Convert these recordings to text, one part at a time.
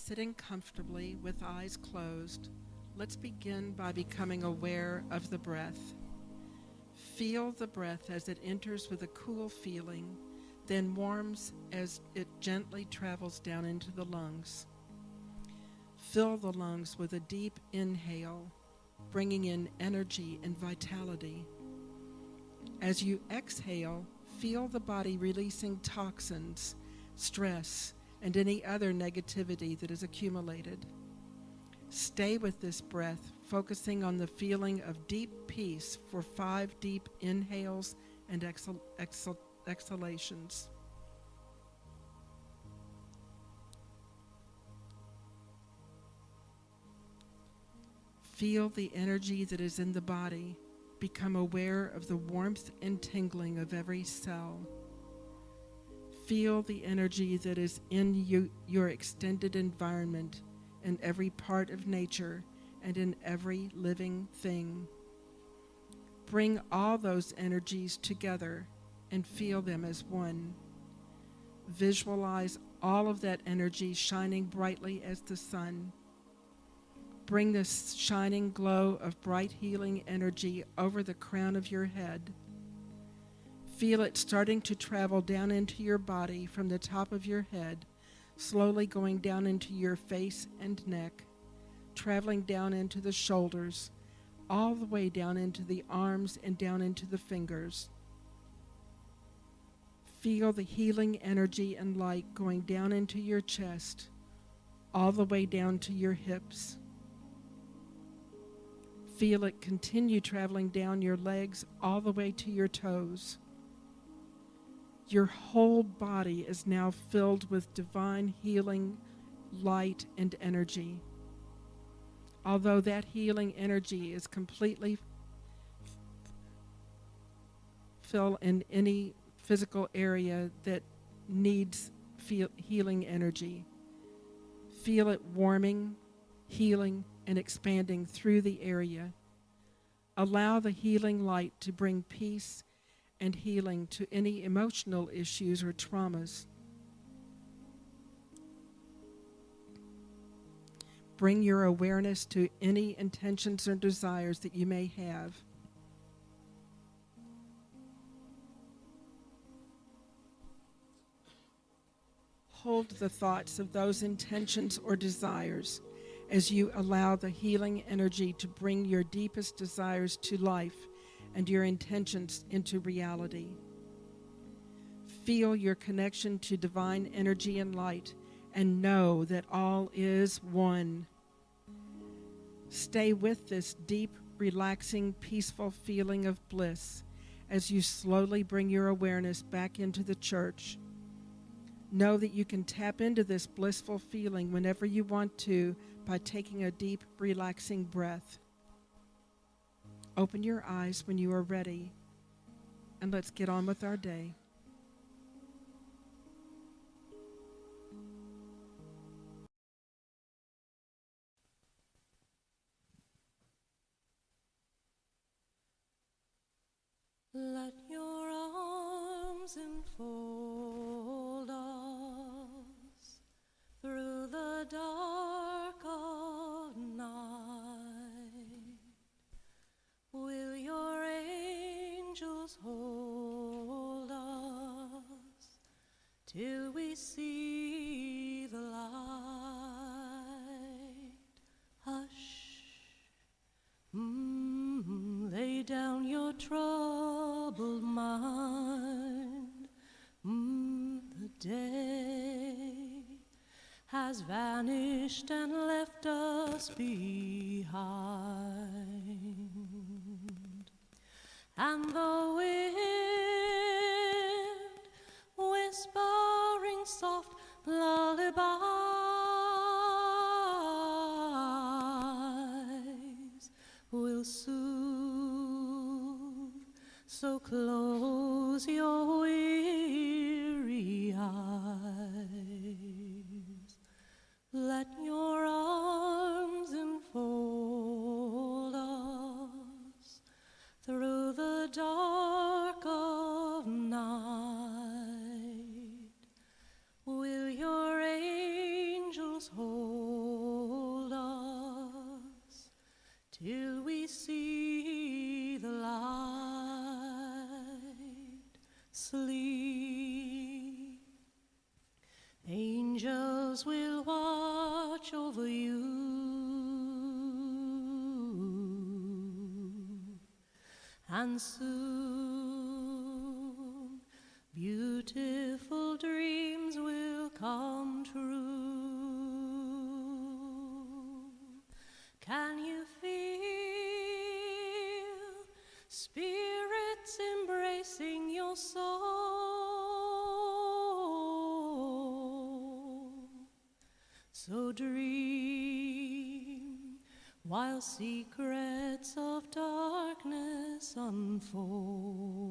Sitting comfortably with eyes closed, let's begin by becoming aware of the breath. Feel the breath as it enters with a cool feeling, then warms as it gently travels down into the lungs. Fill the lungs with a deep inhale, bringing in energy and vitality. As you exhale, feel the body releasing toxins, stress, and any other negativity that is accumulated. Stay with this breath, focusing on the feeling of deep peace for 5 deep inhales and exhalations. Feel the energy that is in the body. Become aware of the warmth and tingling of every cell. Feel the energy that is in your extended environment, in every part of nature and in every living thing. Bring all those energies together and feel them as one. Visualize all of that energy shining brightly as the sun. Bring this shining glow of bright healing energy over the crown of your head. Feel it starting to travel down into your body from the top of your head, slowly going down into your face and neck, traveling down into the shoulders, all the way down into the arms and down into the fingers. Feel the healing energy and light going down into your chest, all the way down to your hips. Feel it continue traveling down your legs all the way to your toes. Your whole body is now filled with divine healing, light, and energy. Although that healing energy is completely fill in any physical area that needs healing energy. Feel it warming, healing, and expanding through the area. Allow the healing light to bring peace and healing to any emotional issues or traumas. Bring your awareness to any intentions or desires that you may have. Hold the thoughts of those intentions or desires as you allow the healing energy to bring your deepest desires to life and your intentions into reality. Feel your connection to divine energy and light, and know that all is one. Stay with this deep, relaxing, peaceful feeling of bliss as you slowly bring your awareness back into the church. Know that you can tap into this blissful feeling whenever you want to by taking a deep, relaxing breath. Open your eyes when you are ready, and let's get on with our day. Let your arms enfold us through the dark of night. Will your angels hold us till we see the light? Hush, lay down your troubled mind. The day has vanished and left us behind, and the wind whispering soft lullabies will soothe. So close your weary eyes. Let your arms enfold us through the dark of night. Will your angels hold till we see the light. Sleep, angels will watch over you, and soon beautiful dreams will come true. Can you feel spirits embracing your soul? So dream while secrets of darkness unfold.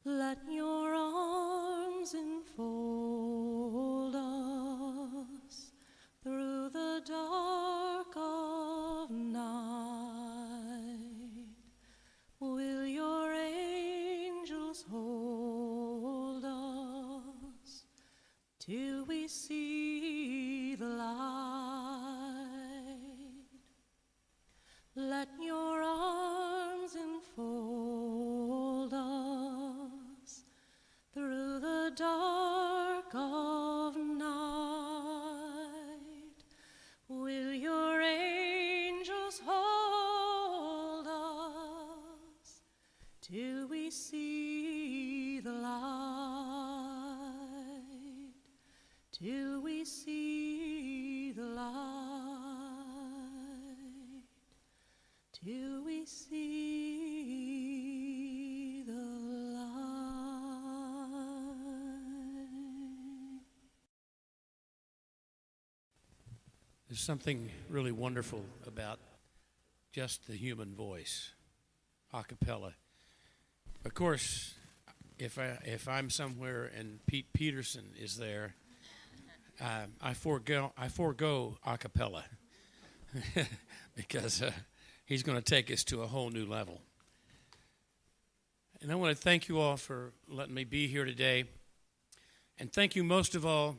Let your arms enfold us through the dark of night. Will your angels hold us till we see the light? Let your arms enfold us through the dark of night. Will your angels hold us till we see the light? Till we see the light? Till we see the light? There's something really wonderful about just the human voice, a cappella. Of course, if I'm somewhere and Pete Peterson is there, I forego a cappella because he's going to take us to a whole new level. And I want to thank you all for letting me be here today, and thank you most of all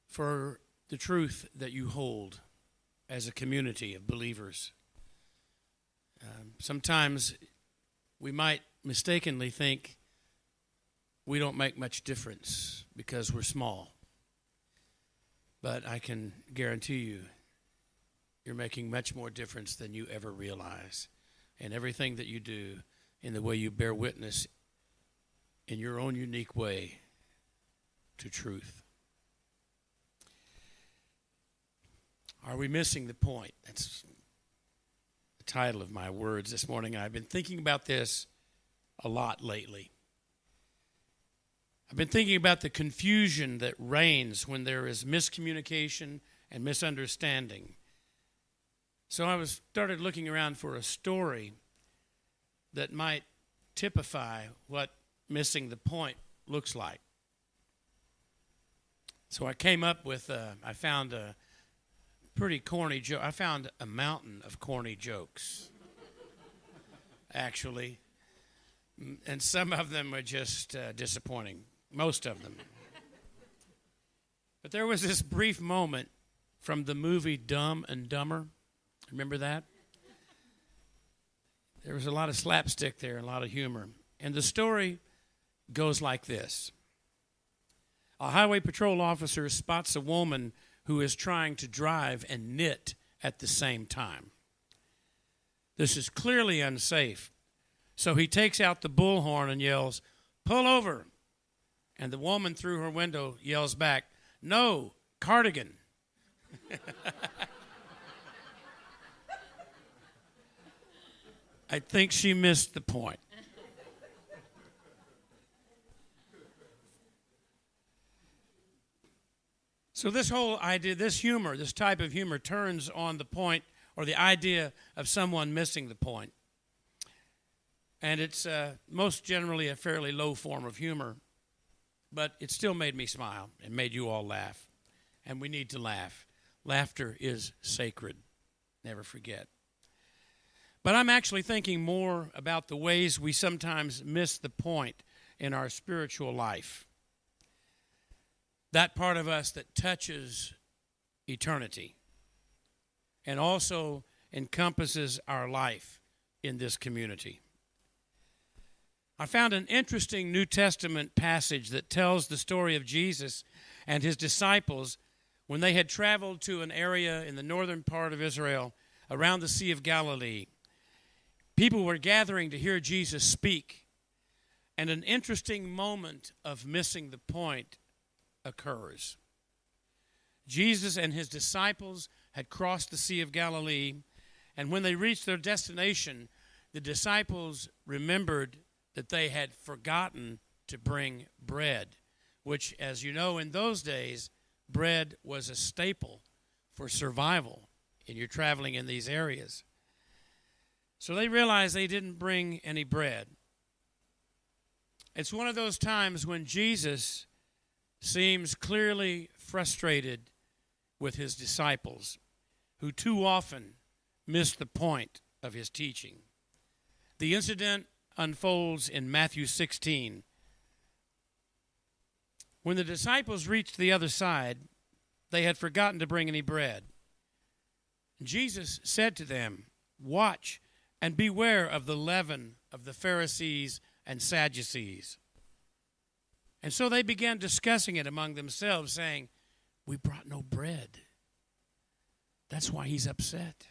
for the truth that you hold as a community of believers. Sometimes we might mistakenly think we don't make much difference because we're small. But I can guarantee you, you're making much more difference than you ever realize. And everything that you do, in the way you bear witness in your own unique way to truth. Are we missing the point? That's the title of my words this morning. I've been thinking about this a lot lately. I've been thinking about the confusion that reigns when there is miscommunication and misunderstanding. So I started looking around for a story that might typify what missing the point looks like. So I came up with, I found a pretty corny joke. I found a mountain of corny jokes, actually. And some of them were just disappointing. Most of them. But there was this brief moment from the movie Dumb and Dumber. Remember that? There was a lot of slapstick there, a lot of humor. And the story goes like this. A highway patrol officer spots a woman who is trying to drive and knit at the same time. This is clearly unsafe. So he takes out the bullhorn and yells, "Pull over." And the woman through her window yells back, "No, cardigan." I think she missed the point. So this whole idea, this humor, this type of humor turns on the point or the idea of someone missing the point. And it's most generally a fairly low form of humor, but it still made me smile and made you all laugh. And we need to laugh. Laughter is sacred. Never forget. But I'm actually thinking more about the ways we sometimes miss the point in our spiritual life. That part of us that touches eternity and also encompasses our life in this community. I found an interesting New Testament passage that tells the story of Jesus and his disciples when they had traveled to an area in the northern part of Israel around the Sea of Galilee. People were gathering to hear Jesus speak, and an interesting moment of missing the point occurs. Jesus and his disciples had crossed the Sea of Galilee, and when they reached their destination, the disciples remembered that they had forgotten to bring bread, which, as you know, in those days, bread was a staple for survival and you're traveling in these areas. So they realized they didn't bring any bread. It's one of those times when Jesus seems clearly frustrated with his disciples, who too often miss the point of his teaching. The incident unfolds in Matthew 16. When the disciples reached the other side, they had forgotten to bring any bread. Jesus said to them, "Watch and beware of the leaven of the Pharisees and Sadducees." And so they began discussing it among themselves, saying, "We brought no bread." That's why he's upset.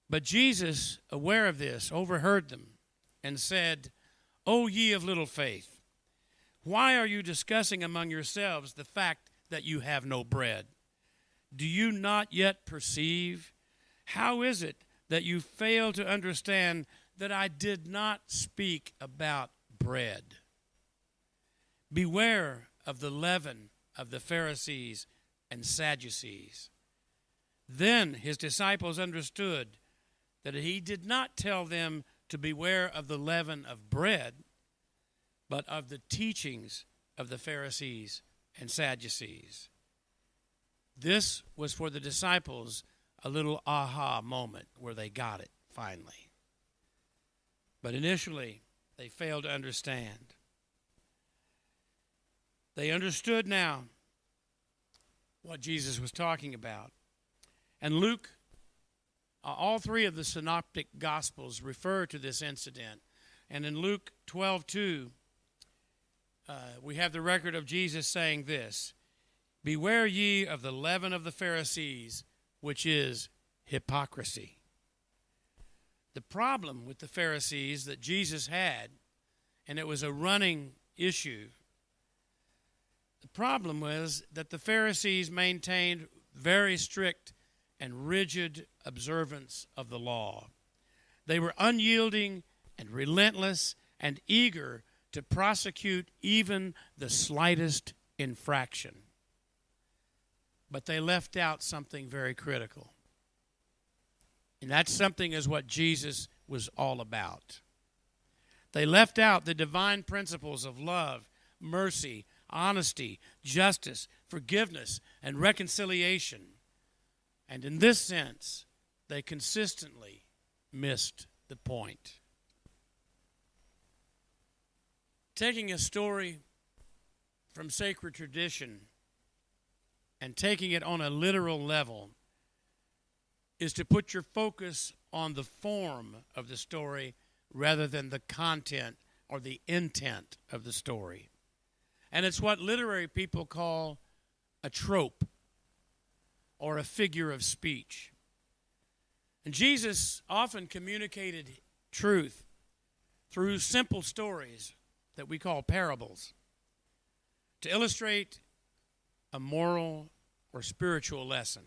But Jesus, aware of this, overheard them and said, "O ye of little faith, why are you discussing among yourselves the fact that you have no bread? Do you not yet perceive? How is it that you fail to understand that I did not speak about bread? Beware of the leaven of the Pharisees and Sadducees." Then his disciples understood that he did not tell them to beware of the leaven of bread, but of the teachings of the Pharisees and Sadducees. This was for the disciples a little aha moment where they got it finally. But initially, they failed to understand. They understood now what Jesus was talking about. And Luke, all three of the synoptic gospels refer to this incident. And in Luke 12:2, we have the record of Jesus saying this, "Beware ye of the leaven of the Pharisees, which is hypocrisy." The problem with the Pharisees that Jesus had, and it was a running issue, the problem was that the Pharisees maintained very strict and rigid observance of the law. They were unyielding and relentless and eager to prosecute even the slightest infraction. But they left out something very critical. And that something is what Jesus was all about. They left out the divine principles of love, mercy, honesty, justice, forgiveness, and reconciliation. And in this sense, they consistently missed the point. Taking a story from sacred tradition and taking it on a literal level is to put your focus on the form of the story rather than the content or the intent of the story. And it's what literary people call a trope or a figure of speech. And Jesus often communicated truth through simple stories that we call parables to illustrate a moral or spiritual lesson.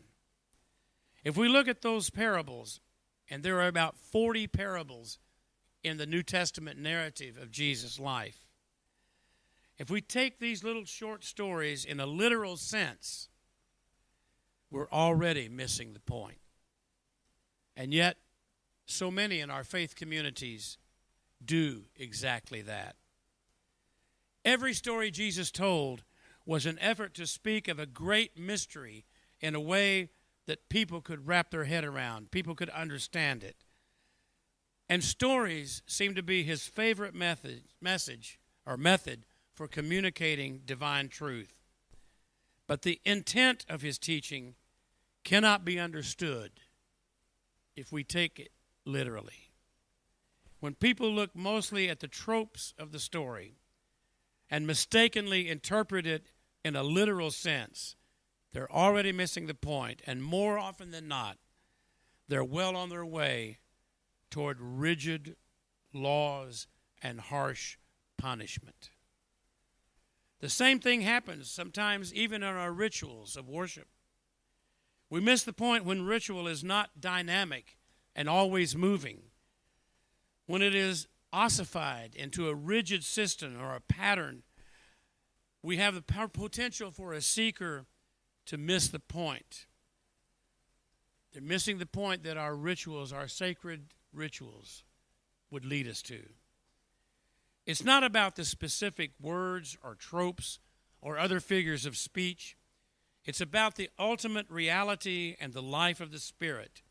If we look at those parables, and there are about 40 parables in the New Testament narrative of Jesus' life, if we take these little short stories in a literal sense, we're already missing the point. And yet, so many in our faith communities do exactly that. Every story Jesus told was an effort to speak of a great mystery in a way that people could wrap their head around, people could understand it. And stories seem to be his favorite method for communicating divine truth. But the intent of his teaching cannot be understood if we take it literally. When people look mostly at the tropes of the story and mistakenly interpret it in a literal sense, they're already missing the point, and more often than not, they're well on their way toward rigid laws and harsh punishment. The same thing happens sometimes even in our rituals of worship. We miss the point when ritual is not dynamic and always moving, when it is ossified into a rigid system or a pattern. We have the potential for a seeker to miss the point. They're missing the point that our rituals, our sacred rituals, would lead us to. It's not about the specific words or tropes or other figures of speech. It's about the ultimate reality and the life of the Spirit.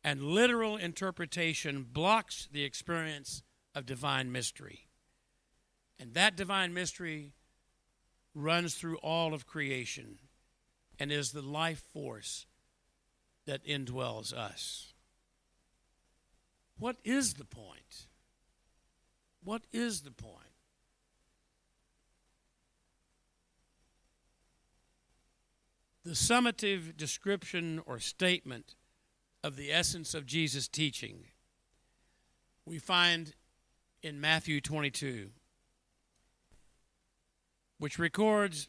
And literal interpretation blocks the experience of divine mystery. And that divine mystery runs through all of creation and is the life force that indwells us. What is the point? What is the point? The summative description or statement of the essence of Jesus' teaching we find in Matthew 22, which records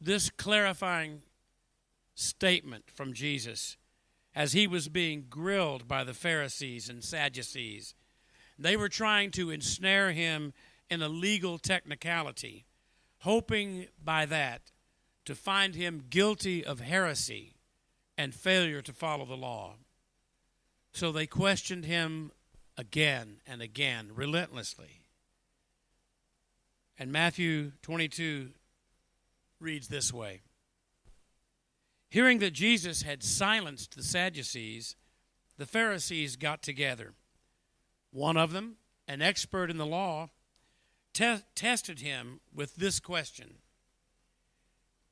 this clarifying statement from Jesus as he was being grilled by the Pharisees and Sadducees. They were trying to ensnare him in a legal technicality, hoping by that to find him guilty of heresy and failure to follow the law. So they questioned him again and again, relentlessly. And Matthew 22 reads this way. Hearing that Jesus had silenced the Sadducees, the Pharisees got together. One of them, an expert in the law, tested him with this question.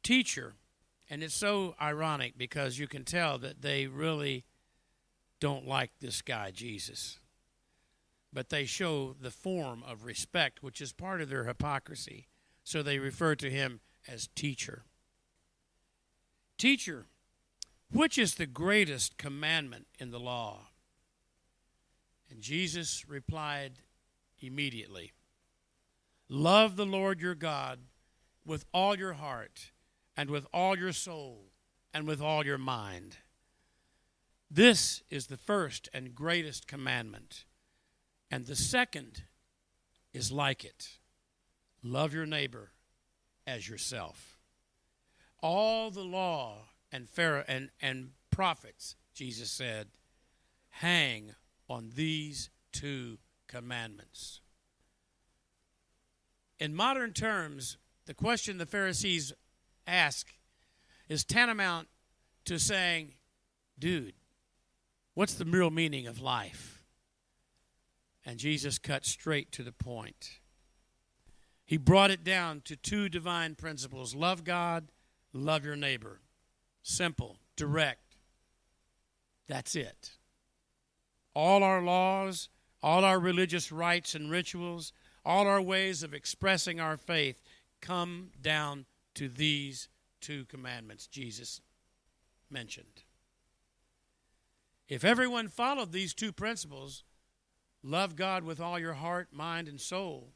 Teacher, and it's so ironic because you can tell that they really don't like this guy, Jesus. But they show the form of respect, which is part of their hypocrisy. So they refer to him as teacher. Teacher, which is the greatest commandment in the law? And Jesus replied immediately, love the Lord your God with all your heart and with all your soul and with all your mind. This is the first and greatest commandment. And the second is like it. Love your neighbor as yourself. All the law and prophets, Jesus said, hang on these two commandments. In modern terms, the question the Pharisees ask is tantamount to saying, dude, what's the real meaning of life? And Jesus cut straight to the point. He brought it down to two divine principles. Love God, love your neighbor. Simple, direct. That's it. All our laws, all our religious rites and rituals, all our ways of expressing our faith come down to these two commandments Jesus mentioned. If everyone followed these two principles, love God with all your heart, mind, and soul,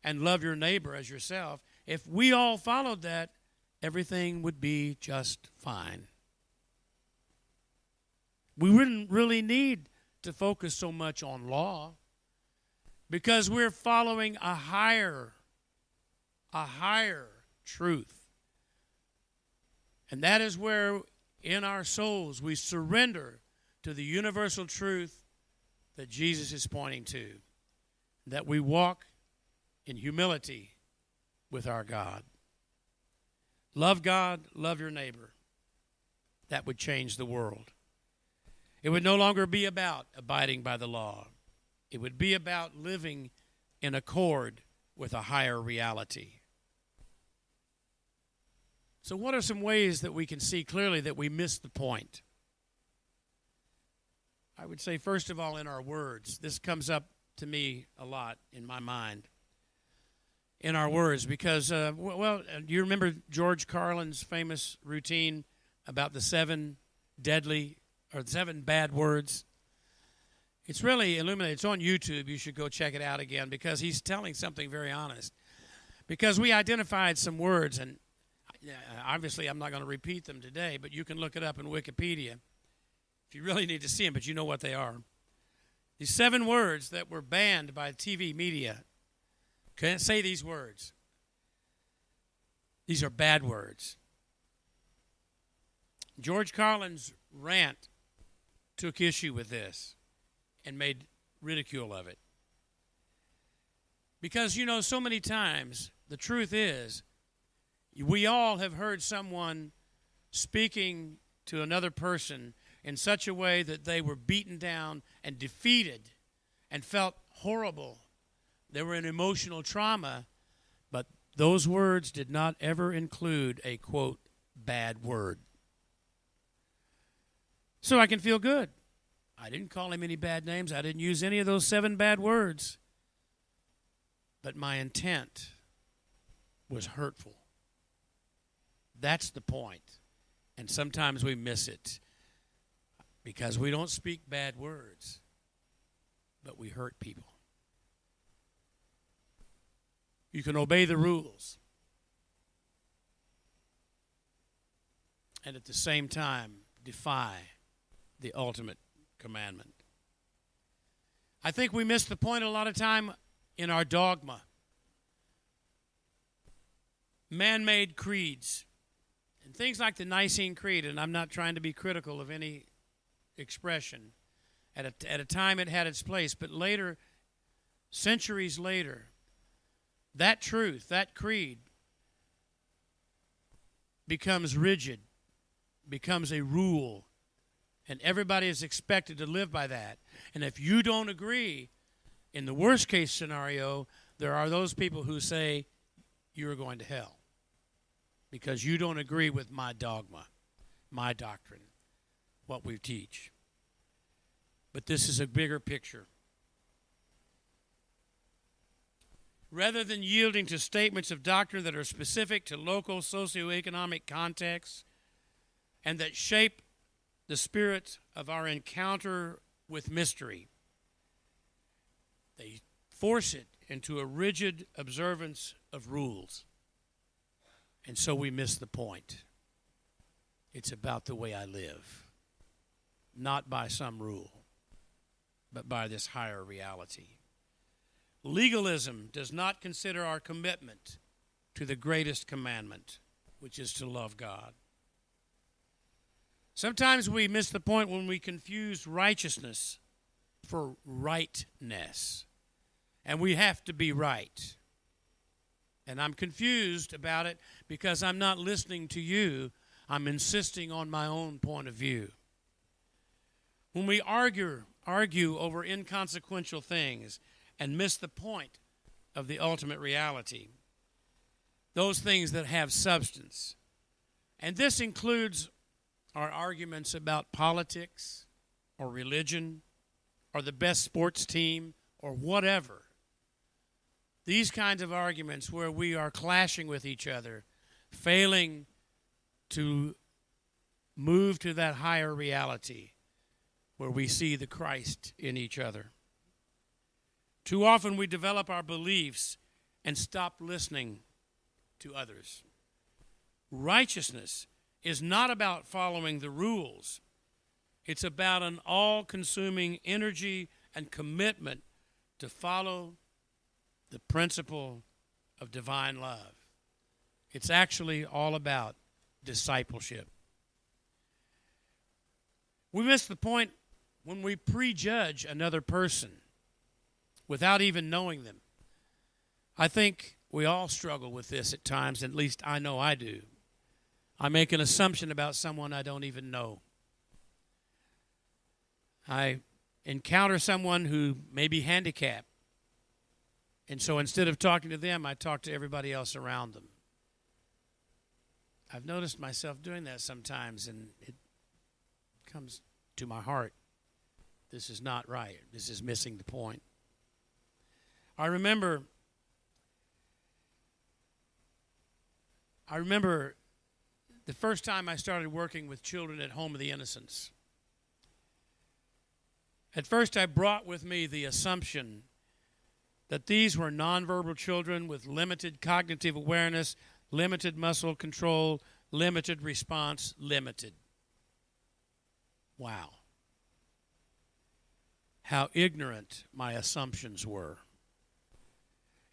and love your neighbor as yourself, if we all followed that, everything would be just fine. We wouldn't really need to focus so much on law because we're following a higher truth. And that is where in our souls we surrender to the universal truth that Jesus is pointing to, that we walk in humility with our God. Love God, love your neighbor. That would change the world. It would no longer be about abiding by the law. It would be about living in accord with a higher reality. So what are some ways that we can see clearly that we miss the point? I would say, first of all, in our words. This comes up to me a lot in my mind. In our words, because, do you remember George Carlin's famous routine about the 7 bad words? It's really illuminated. It's on YouTube. You should go check it out again, because he's telling something very honest. Because we identified some words, and obviously I'm not going to repeat them today, but you can look it up in Wikipedia if you really need to see them, but you know what they are. These 7 words that were banned by TV media. Can't say these words. These are bad words. George Carlin's rant took issue with this and made ridicule of it. Because, so many times, the truth is, we all have heard someone speaking to another person in such a way that they were beaten down and defeated and felt horrible. They were in emotional trauma, but those words did not ever include a, quote, bad word. So I can feel good. I didn't call him any bad names. I didn't use any of those 7 bad words. But my intent was hurtful. That's the point. And sometimes we miss it because we don't speak bad words, but we hurt people. You can obey the rules and at the same time defy the ultimate commandment. I think we miss the point a lot of time in our dogma. Man-made creeds and things like the Nicene Creed, and I'm not trying to be critical of any expression. At a time it had its place, but later, centuries later, that truth, that creed, becomes rigid, becomes a rule, and everybody is expected to live by that. And if you don't agree, in the worst case scenario, there are those people who say, you're going to hell because you don't agree with my dogma, my doctrine, what we teach. But this is a bigger picture. Rather than yielding to statements of doctrine that are specific to local socioeconomic contexts and that shape the spirit of our encounter with mystery, they force it into a rigid observance of rules. And so we miss the point. It's about the way I live, not by some rule, but by this higher reality. Legalism does not consider our commitment to the greatest commandment, which is to love God. Sometimes we miss the point when we confuse righteousness for rightness. And we have to be right. And I'm confused about it because I'm not listening to you. I'm insisting on my own point of view. When we argue over inconsequential things and miss the point of the ultimate reality, those things that have substance. And this includes our arguments about politics or religion or the best sports team or whatever. These kinds of arguments where we are clashing with each other, failing to move to that higher reality where we see the Christ in each other. Too often we develop our beliefs and stop listening to others. Righteousness is not about following the rules. It's about an all-consuming energy and commitment to follow the principle of divine love. It's actually all about discipleship. We miss the point when we prejudge another person without even knowing them. I think we all struggle with this at times, at least I know I do. I make an assumption about someone I don't even know. I encounter someone who may be handicapped, and so instead of talking to them, I talk to everybody else around them. I've noticed myself doing that sometimes, and it comes to my heart. This is not right. This is missing the point. I remember the first time I started working with children at Home of the Innocents. At first, I brought with me the assumption that these were nonverbal children with limited cognitive awareness, limited muscle control, limited response, limited. Wow. How ignorant my assumptions were.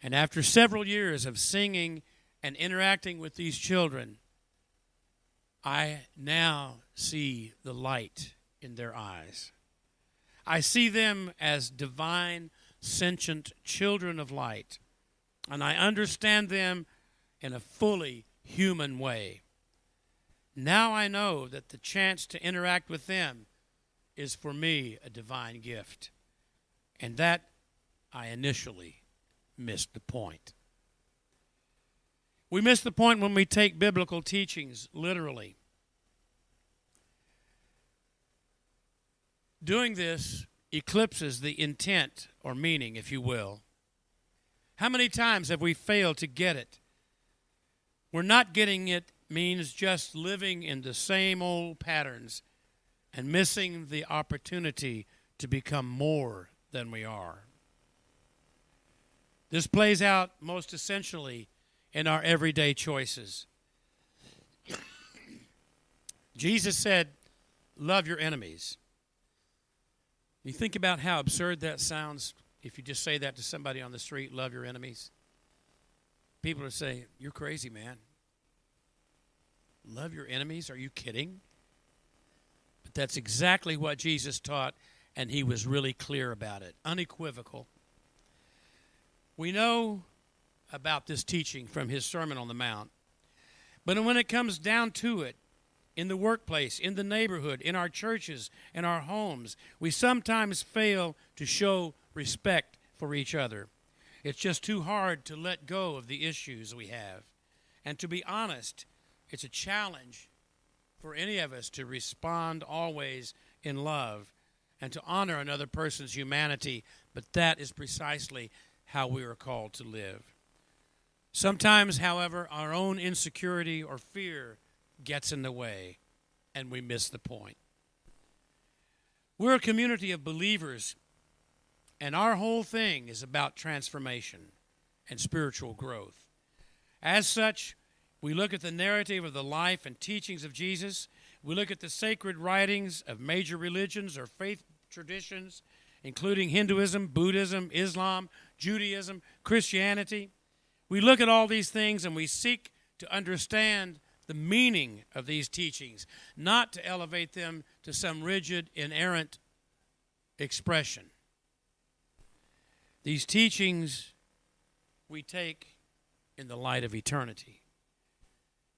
And after several years of singing and interacting with these children, I now see the light in their eyes. I see them as divine, sentient children of light, and I understand them in a fully human way. Now I know that the chance to interact with them is for me a divine gift, and that I initially missed the point. We miss the point when we take biblical teachings literally. Doing this eclipses the intent or meaning, if you will. How many times have we failed to get it? We're not getting it means just living in the same old patterns and missing the opportunity to become more than we are. This plays out most essentially in our everyday choices. Jesus said, love your enemies. You think about how absurd that sounds if you just say that to somebody on the street, love your enemies. People would say, you're crazy, man. Love your enemies? Are you kidding? But that's exactly what Jesus taught, and he was really clear about it, unequivocal. We know about this teaching from his Sermon on the Mount, but when it comes down to it, in the workplace, in the neighborhood, in our churches, in our homes, we sometimes fail to show respect for each other. It's just too hard to let go of the issues we have. And to be honest, it's a challenge for any of us to respond always in love and to honor another person's humanity, but that is precisely how we are called to live. Sometimes, however, our own insecurity or fear gets in the way, and we miss the point. We're a community of believers, and our whole thing is about transformation and spiritual growth. As such, we look at the narrative of the life and teachings of Jesus. We look at the sacred writings of major religions or faith traditions, including Hinduism, Buddhism, Islam, Judaism, Christianity. We look at all these things and we seek to understand the meaning of these teachings, not to elevate them to some rigid, inerrant expression. These teachings we take in the light of eternity.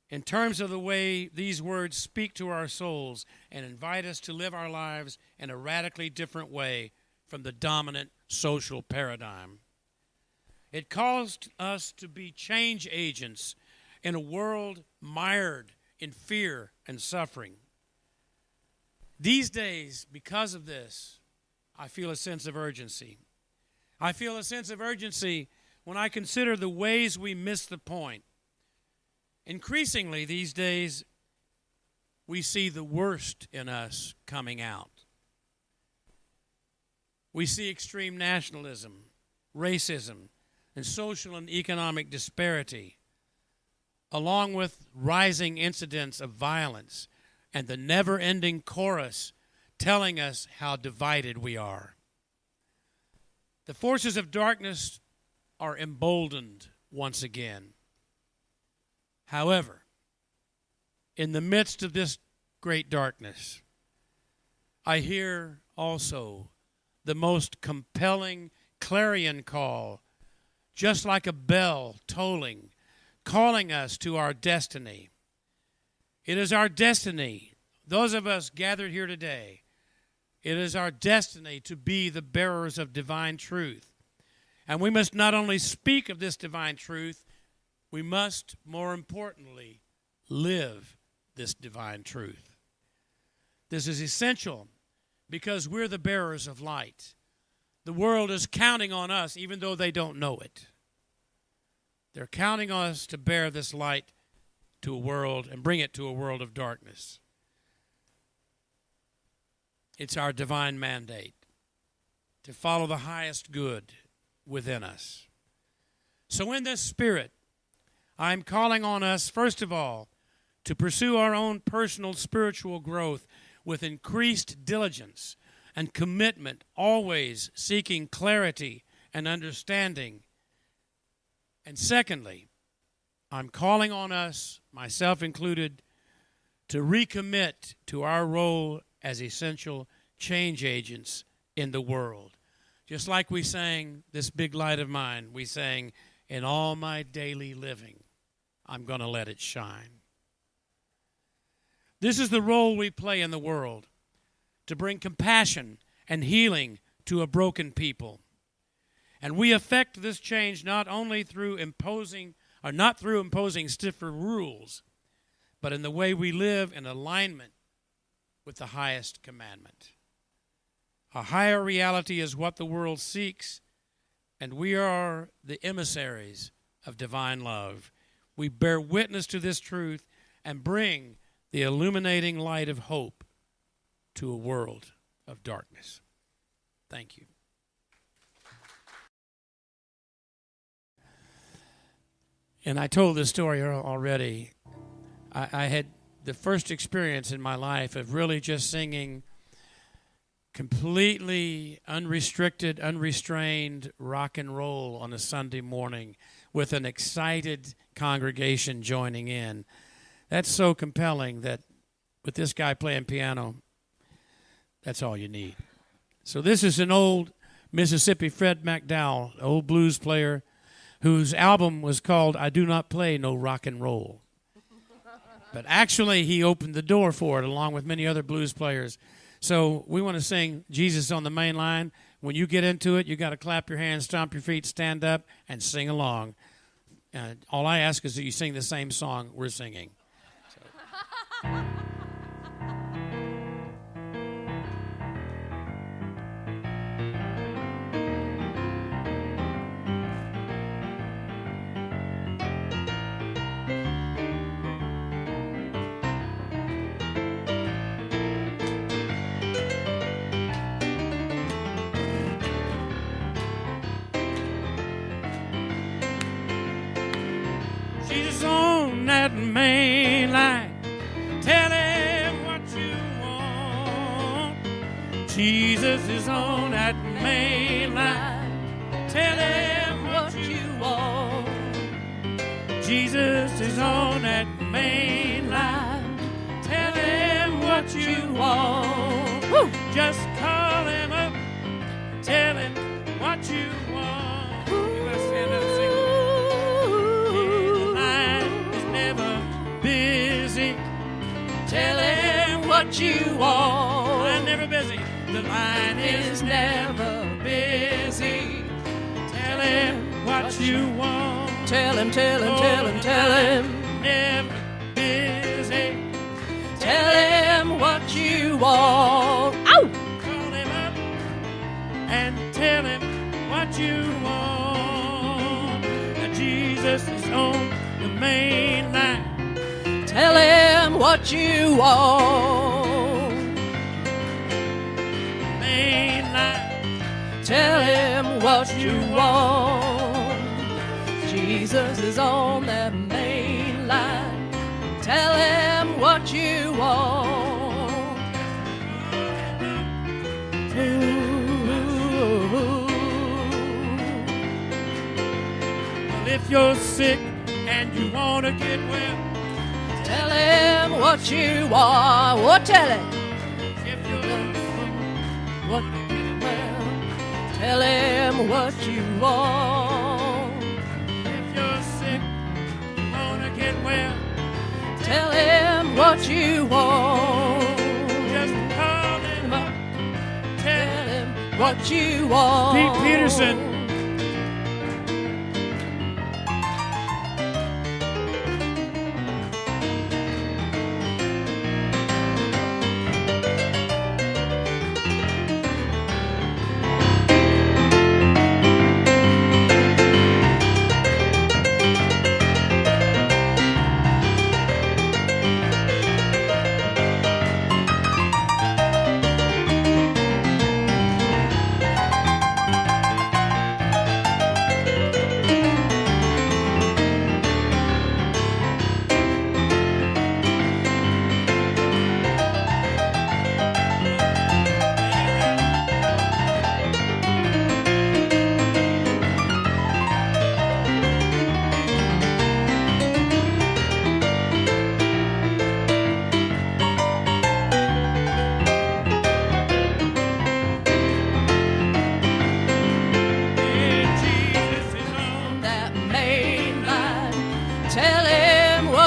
In terms of the way these words speak to our souls and invite us to live our lives in a radically different way from the dominant social paradigm. It calls us to be change agents in a world mired in fear and suffering. These days, because of this, I feel a sense of urgency. I feel a sense of urgency when I consider the ways we miss the point. Increasingly these days, we see the worst in us coming out. We see extreme nationalism, racism, and social and economic disparity, along with rising incidents of violence and the never-ending chorus telling us how divided we are. The forces of darkness are emboldened once again. However, in the midst of this great darkness, I hear also the most compelling clarion call, just like a bell tolling, calling us to our destiny. It is our destiny, those of us gathered here today, it is our destiny to be the bearers of divine truth. And we must not only speak of this divine truth, we must, more importantly, live this divine truth. This is essential because we're the bearers of light. The world is counting on us even though they don't know it. They're counting on us to bear this light to a world and bring it to a world of darkness. It's our divine mandate to follow the highest good within us. So in this spirit, I'm calling on us, first of all, to pursue our own personal spiritual growth with increased diligence and commitment, always seeking clarity and understanding. And secondly, I'm calling on us, myself included, to recommit to our role as essential change agents in the world. Just like we sang this big light of mine, we sang, in all my daily living, I'm going to let it shine. This is the role we play in the world, to bring compassion and healing to a broken people. And we affect this change not through imposing stiffer rules, but in the way we live in alignment with the highest commandment. A higher reality is what the world seeks, and we are the emissaries of divine love. We bear witness to this truth and bring the illuminating light of hope to a world of darkness. Thank you. And I told this story already. I had the first experience in my life of really just singing completely unrestricted, unrestrained rock and roll on a Sunday morning with an excited congregation joining in. That's so compelling that with this guy playing piano, that's all you need. So this is an old Mississippi Fred McDowell, old blues player, whose album was called I Do Not Play No Rock and Roll. But actually, he opened the door for it along with many other blues players. So we want to sing Jesus on the Main Line. When you get into it, you got to clap your hands, stomp your feet, stand up, and sing along. All I ask is that you sing the same song we're singing. So. Jesus on that main line, tell him what you want. Jesus is on that main line, tell him what you want. Jesus is on that main line, tell him what you want. Woo! Just call him up, tell him what you want. You gotta stand up and sing. Tell him what you want. The line never busy. The line is never busy. Tell him what you want. Tell him, tell him, tell him, tell him. Never busy. Tell him what you want. Ow! Call him up and tell him what you want. Now Jesus is on the main line. Tell him what you want. Main line. Tell him what you want. Jesus is on that main line. Tell him what you want. Well, if you're sick and you want to get well, tell him what you want. Oh, tell him. if you're What well, tell him what you want. if you're sick, you want to get well, Tell him what you want. just call him up. Tell him what you want. Pete Peterson.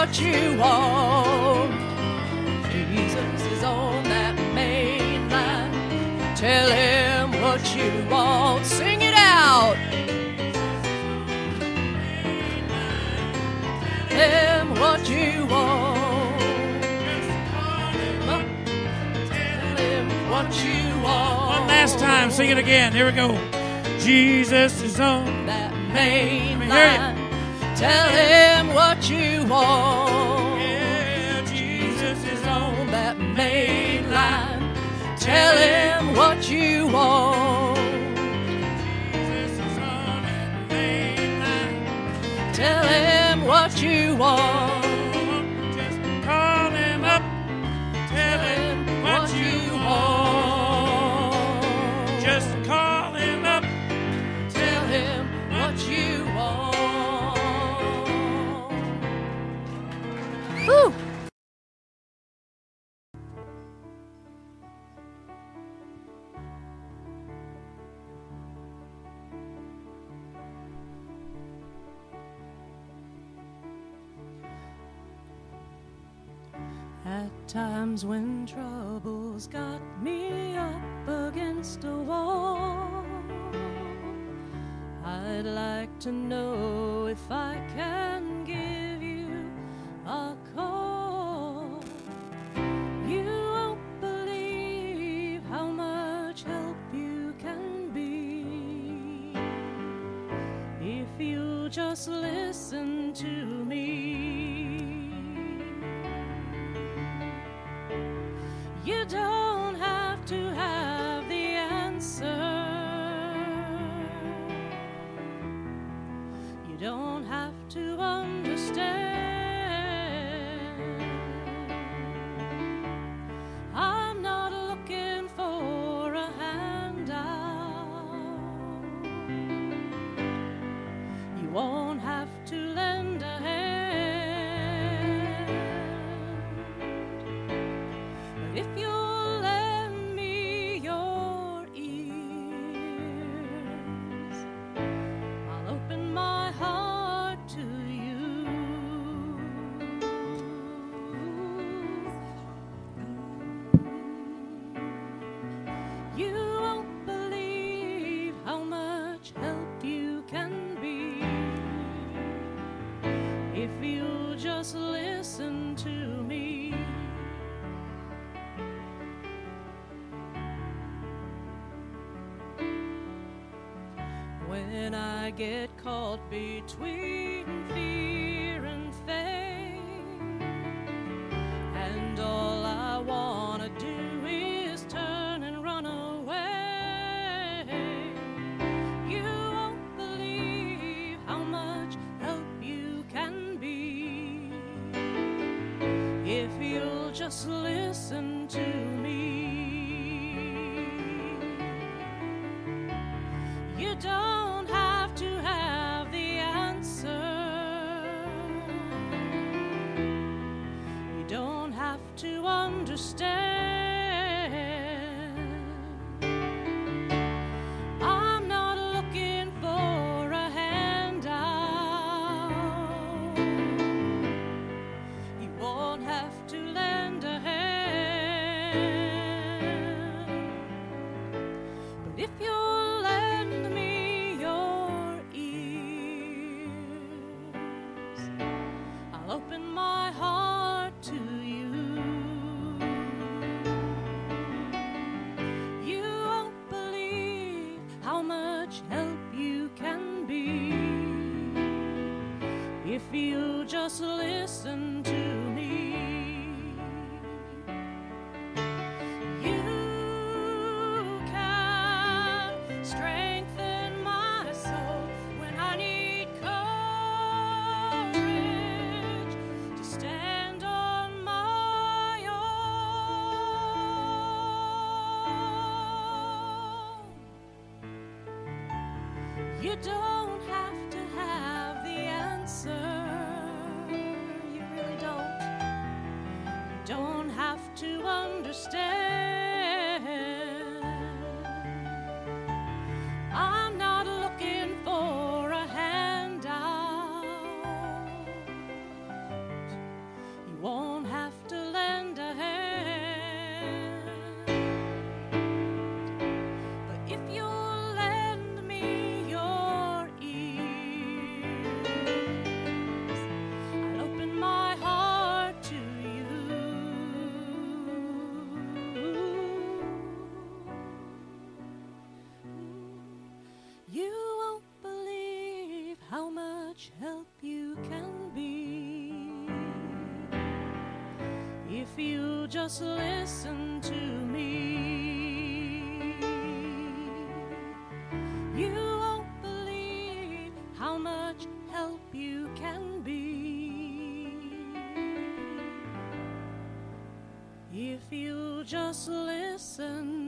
what you want. Jesus is on that main line. Tell him what you want. Sing it out. Tell him what you want. Tell him what you want. One last time, sing it again. Here we go. Jesus is on that main hear line. Tell him what you want. Yeah, Jesus is on that main line. Tell him what you want. Jesus is on that main line. Tell him what you want. Just call him up. Tell him what you want. Just call him up. Tell him what you want. Woo! At times when troubles got me up against a wall, I'd like to know if I can give you a call. You won't believe how much help you can be if you just listen to me. You don't have to have the answer. You don't have to understand. I'm not looking for a handout. You won't have to lend a hand. But if you'll lend me your ears, I'll open my heart to you. You won't believe how much help you can be if you just listen to me. When I get caught between fear and faith, and all I want to do is turn and run away, you won't believe how much help you can be if you'll just listen to me. You don't have to have the answer. You don't have to understand. I'm not looking for a handout. You won't have to lend a hand. But if you'll lend me your ears, I'll open my heart to you. You won't believe how much help you can be if you just listen to me. You can strengthen my soul when I need courage to stand on my own. You don't have to have the answer. You really don't. You don't have to understand. I'm not looking for a handout. you'll just listen to me, you won't believe how much help you can be if you'll just listen